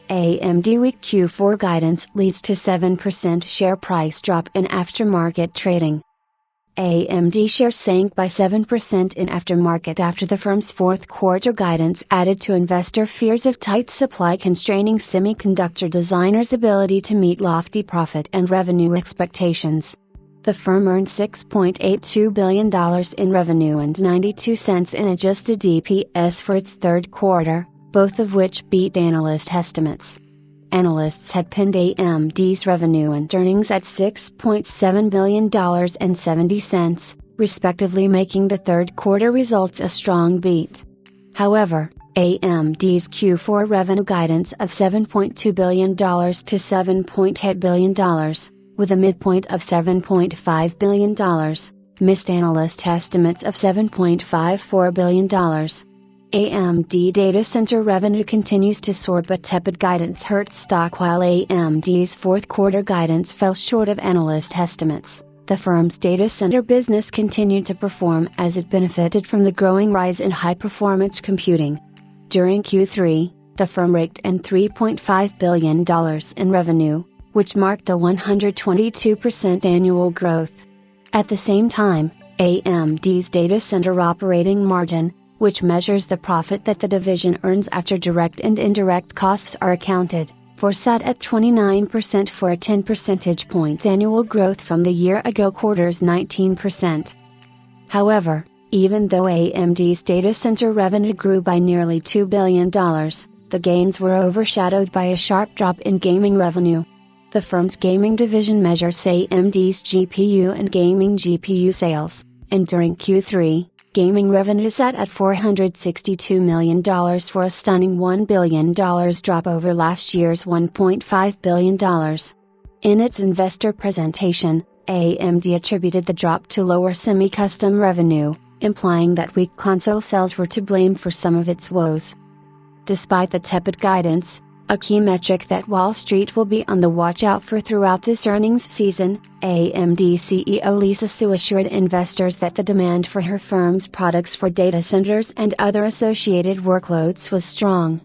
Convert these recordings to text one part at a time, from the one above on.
AMD weak Q4 guidance leads to 7% share price drop in aftermarket trading. AMD shares sank by 7% in aftermarket after the firm's fourth quarter guidance added to investor fears of tight supply constraining semiconductor designers' ability to meet lofty profit and revenue expectations. The firm earned $6.82 billion in revenue and 92 cents in adjusted EPS for its third quarter, both of which beat analyst estimates. Analysts had pinned AMD's revenue and earnings at $6.7 billion and 70 cents, respectively, making the third quarter results a strong beat. However, AMD's Q4 revenue guidance of $7.2 billion to $7.8 billion, with a midpoint of $7.5 billion, missed analyst estimates of $7.54 billion. AMD data center revenue continues to soar, but tepid guidance hurt stock while AMD's fourth quarter guidance fell short of analyst estimates. The firm's data center business continued to perform as it benefited from the growing rise in high-performance computing. During Q3, the firm raked in $3.5 billion in revenue, which marked a 122% annual growth. At the same time, AMD's data center operating margin, which measures the profit that the division earns after direct and indirect costs are accounted for, sat at 29% for a 10 percentage point annual growth from the year-ago quarter's 19%. However, even though AMD's data center revenue grew by nearly $2 billion, the gains were overshadowed by a sharp drop in gaming revenue. The firm's gaming division measures AMD's GPU and gaming GPU sales, and during Q3, gaming revenue sat at $462 million for a stunning $1 billion drop over last year's $1.5 billion. In its investor presentation, AMD attributed the drop to lower semi-custom revenue, implying that weak console sales were to blame for some of its woes. Despite the tepid guidance, a key metric that Wall Street will be on the watch out for throughout this earnings season, AMD CEO Lisa Su assured investors that the demand for her firm's products for data centers and other associated workloads was strong.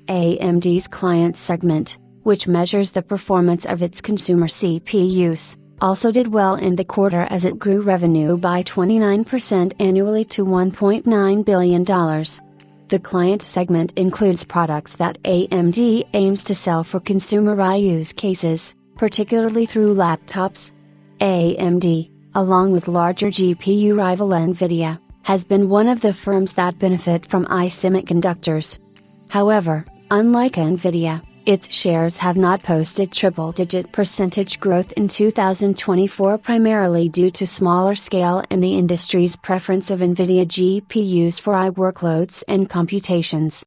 AMD's client segment, which measures the performance of its consumer CPUs, also did well in the quarter as it grew revenue by 29% annually to $1.9 billion. The client segment includes products that AMD aims to sell for consumer use cases, particularly through laptops. AMD, along with larger GPU rival NVIDIA, has been one of the firms that benefit from semiconductors. However, unlike NVIDIA, its shares have not posted triple-digit percentage growth in 2024, primarily due to smaller scale and the industry's preference of NVIDIA GPUs for AI workloads and computations.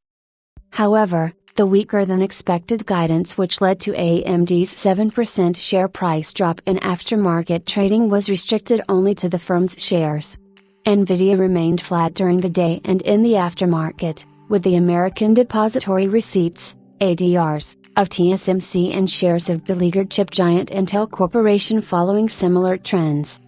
However, the weaker-than-expected guidance, which led to AMD's 7% share price drop in aftermarket trading, was restricted only to the firm's shares. NVIDIA remained flat during the day and in the aftermarket, with the American Depository Receipts (ADRs) of TSMC and shares of beleaguered chip giant Intel Corporation following similar trends.